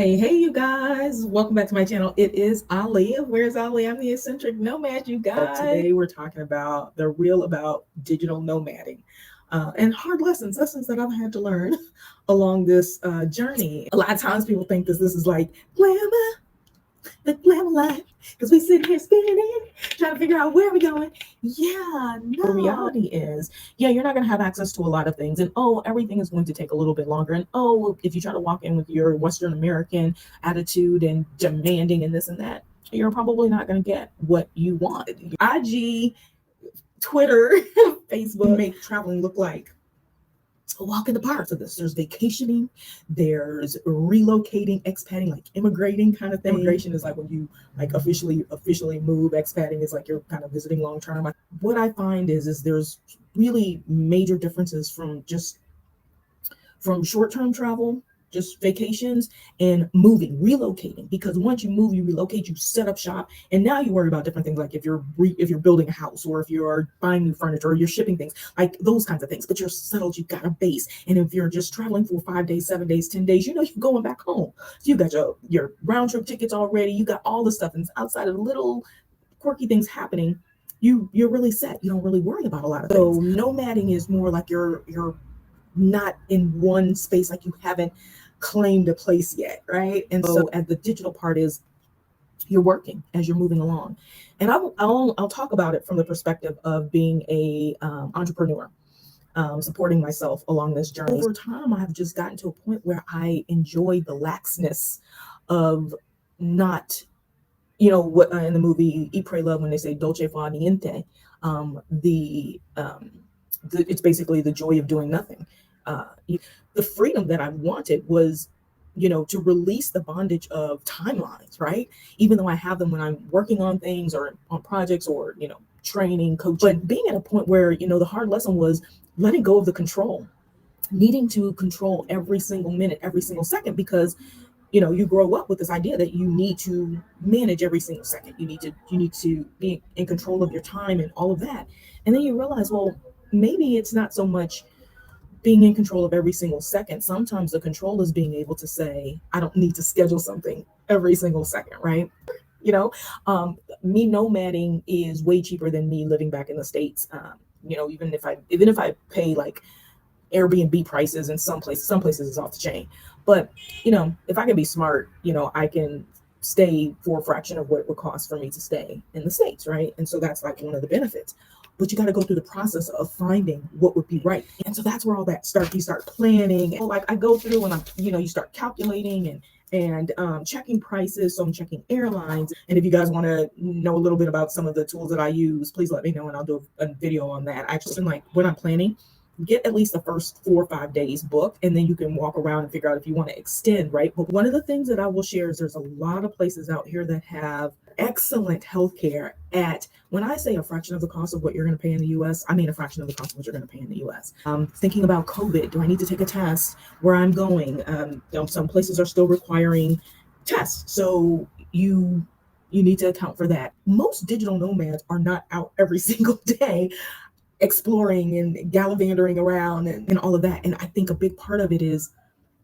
Hey, you guys. Welcome back to my channel. It is Ali. Where's Ali? I'm the eccentric nomad, you guys. Today we're talking about the real about digital nomading and hard lessons that I've had to learn along this journey. A lot of times people think this is like glamour, the glamour life, because we sit here spinning, trying to figure out where we're going. Yeah, no. The reality is, yeah, you're not going to have access to a lot of things, and everything is going to take a little bit longer. And if you try to walk in with your Western American attitude and demanding and this and that, you're probably not going to get what you want. IG, Twitter, Facebook make traveling look like a walk in the park. So there's vacationing, there's relocating, expating, like immigrating kind of thing. Immigration is like when you like officially move. Expating is like you're kind of visiting long term. What I find is there's really major differences from short-term travel, just vacations, and moving, relocating. Because once you move, you relocate, you set up shop, and now you worry about different things, like if you're building a house, or if you're buying new furniture, or you're shipping things, like those kinds of things. But you're settled, you've got a base. And if you're just traveling for 5 days, 7 days, 10 days, you're going back home. So you got your round trip tickets already, you got all the stuff, and outside of little quirky things happening, you're really set. You don't really worry about a lot of things. So nomading is more like you're not in one space, like you haven't claimed a place yet, right? And so as the digital part is, you're working as you're moving along. And I'll talk about it from the perspective of being a entrepreneur, supporting myself along this journey. Over time, I've just gotten to a point where I enjoy the laxness of not, what in the movie Eat, Pray, Love, when they say dolce far niente, it's basically the joy of doing nothing. The freedom that I wanted was, to release the bondage of timelines, right? Even though I have them when I'm working on things or on projects or, training, coaching. But being at a point where, the hard lesson was letting go of the control, needing to control every single minute, every single second, because you grow up with this idea that you need to manage every single second. You need to be in control of your time and all of that. And then you realize, well, maybe it's not so much being in control of every single second. Sometimes the control is being able to say, I don't need to schedule something every single second, right? Me nomading is way cheaper than me living back in the States. Even if I pay like Airbnb prices in some places is off the chain. But if I can be smart, I can stay for a fraction of what it would cost for me to stay in the States, right? And so that's like one of the benefits. But you got to go through the process of finding what would be right. And so that's where all that starts. You start planning. And like I go through and you start calculating and checking prices. So I'm checking airlines. And if you guys want to know a little bit about some of the tools that I use, please let me know and I'll do a video on that. Actually, like when I'm planning, get at least the first 4 or 5 days booked, and then you can walk around and figure out if you want to extend, right? But one of the things that I will share is there's a lot of places out here that have excellent healthcare at, when I say a fraction of the cost of what you're going to pay in the US, I mean a fraction of the cost of what you're going to pay in the US. Thinking about COVID, do I need to take a test where I'm going? Some places are still requiring tests, so you need to account for that. Most digital nomads are not out every single day exploring and gallivanting around and all of that. And I think a big part of it is,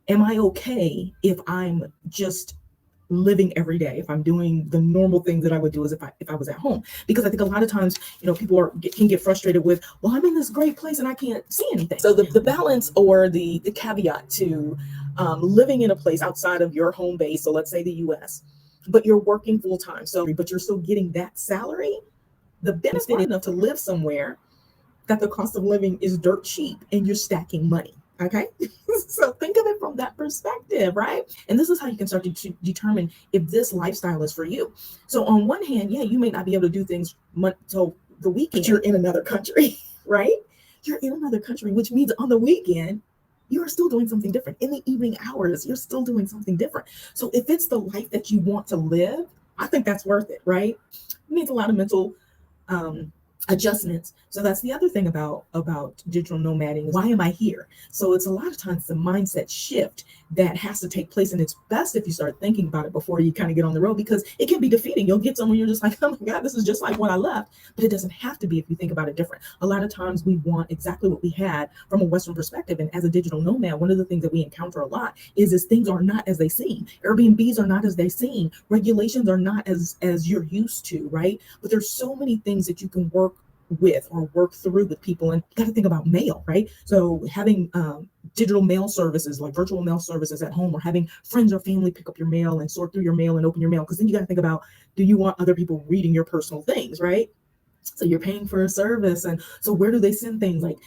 am I okay if I'm just living every day, if I'm doing the normal things that I would do as if I was at home? Because I think a lot of times, people can get frustrated with, well, I'm in this great place and I can't see anything. So the balance, or the caveat to living in a place outside of your home base, so let's say the US, but you're working full time, but you're still getting that salary, the benefit enough to live somewhere that the cost of living is dirt cheap and you're stacking money. Okay. So think of it from that perspective, right? And this is how you can start to determine if this lifestyle is for you. So on one hand, yeah, you may not be able to do things till the weekend, but you're in another country, right? You're in another country, which means on the weekend, you are still doing something different. In the evening hours, you're still doing something different. So if it's the life that you want to live, I think that's worth it, right? It needs a lot of mental adjustments. So that's the other thing about digital nomading. Why am I here? So it's a lot of times the mindset shift that has to take place, and it's best if you start thinking about it before you kind of get on the road, because it can be defeating. You'll get somewhere you're just like, oh my God, this is just like when I left. But it doesn't have to be if you think about it different. A lot of times we want exactly what we had from a Western perspective, and as a digital nomad, one of the things that we encounter a lot is things are not as they seem. Airbnbs are not as they seem. Regulations are not as you're used to, right? But there's so many things that you can work with or work through with people. And you got to think about mail, right? So having digital mail services, like virtual mail services at home, or having friends or family pick up your mail and sort through your mail and open your mail, because then you got to think about, do you want other people reading your personal things, right? So you're paying for a service, and so where do they send things? Like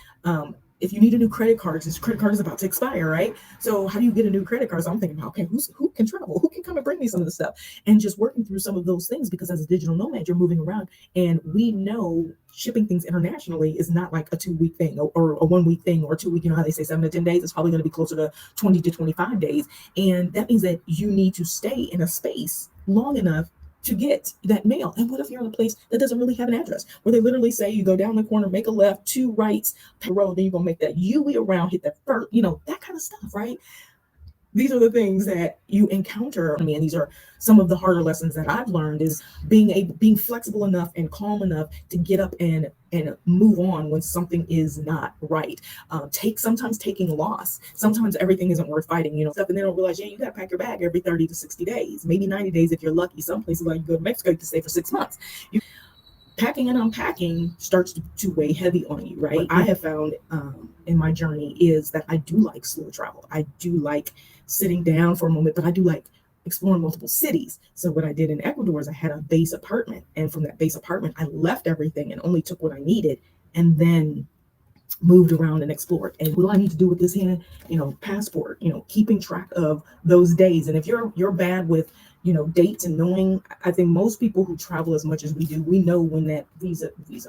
if you need a new credit card, this credit card is about to expire, right? So how do you get a new credit card? So I'm thinking about, okay, who can travel, who can come and bring me some of the stuff, and just working through some of those things, because as a digital nomad, you're moving around, and we know shipping things internationally is not like a 2 week thing, or a 1 week thing, or 2 week. You know how they say 7 to 10 days? It's probably going to be closer to 20 to 25 days, and that means that you need to stay in a space long enough to get that mail. And what if you're in a place that doesn't really have an address, where they literally say you go down the corner, make a left, 2 rights, road, then you're gonna make that U-way around, hit that first, that kind of stuff, right? These are the things that you encounter. I mean, these are some of the harder lessons that I've learned, is being flexible enough and calm enough to get up and move on when something is not right. Sometimes taking loss. Sometimes everything isn't worth fighting, stuff, and they don't realize, yeah, you got to pack your bag every 30 to 60 days, maybe 90 days if you're lucky. Some places, like you go to Mexico, you can stay for 6 months. Packing and unpacking starts to weigh heavy on you, right? What I have found in my journey is that I do like slow travel. I do like sitting down for a moment, but I do like exploring multiple cities. So what I did in Ecuador is I had a base apartment, and from that base apartment, I left everything and only took what I needed, and then moved around and explored. And what do I need to do with this hand? Passport, keeping track of those days. And if you're bad with, dates and knowing, I think most people who travel as much as we do, we know when that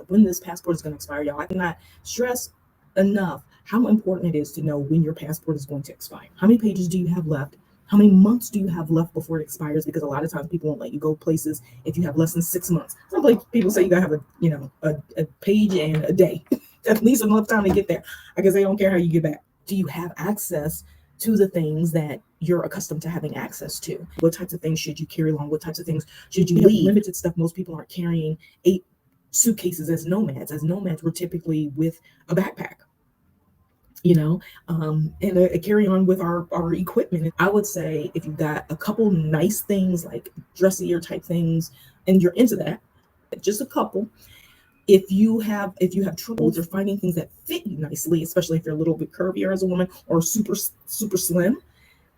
when this passport is going to expire, y'all. I cannot stress enough how important it is to know when your passport is going to expire. How many pages do you have left? How many months do you have left before it expires? Because a lot of times people won't let you go places if you have less than 6 months. Some people say you gotta have a page and a day, at least enough time to get there. I guess they don't care how you get back. Do you have access to the things that you're accustomed to having access to? What types of things should you carry along? What types of things should you leave? Limited stuff. Most people aren't carrying 8 suitcases as nomads. As nomads, we're typically with a backpack, and a carry-on with our equipment. I would say if you've got a couple nice things, like dressier type things, and you're into that, just a couple. If you have troubles or finding things that fit you nicely, especially if you're a little bit curvier as a woman, or super slim,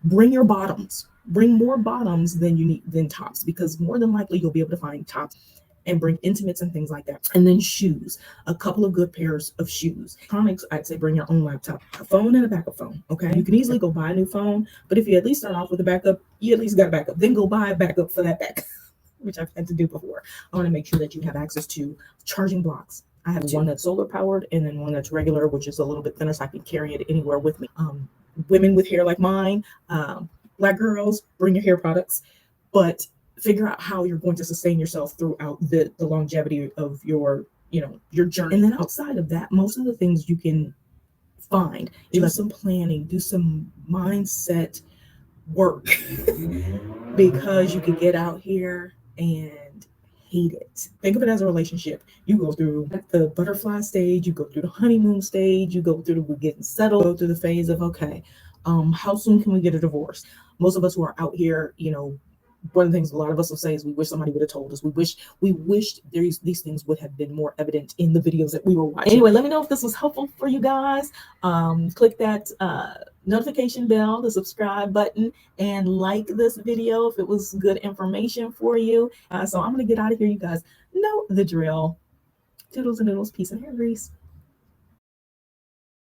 bring your bottoms. Bring more bottoms than tops, because more than likely you'll be able to find tops. And bring intimates and things like that. And then shoes, a couple of good pairs of shoes. Electronics, I'd say bring your own laptop, a phone, and a backup phone. Okay, you can easily go buy a new phone, but if you at least start off with a backup, you at least got a backup. Then go buy a backup for that backup, which I've had to do before. I want to make sure that you have access to charging blocks. I have one that's solar powered, and then one that's regular, which is a little bit thinner, so I can carry it anywhere with me. Women with hair like mine, Black girls, bring your hair products, but figure out how you're going to sustain yourself throughout the longevity of your journey. And then outside of that, most of the things you can find, do some planning, do some mindset work, because you can get out here and hate it. Think of it as a relationship. You go through the butterfly stage, you go through the honeymoon stage, you go through the getting settled, go through the phase of, okay, how soon can we get a divorce? Most of us who are out here, one of the things a lot of us will say is we wish somebody would have told us. We wished these things would have been more evident in the videos that we were watching. Anyway, let me know if this was helpful for you guys. Click that notification bell, the subscribe button, and like this video if it was good information for you. So I'm gonna get out of here. You guys know the drill. Toodles and noodles, peace and hair grease.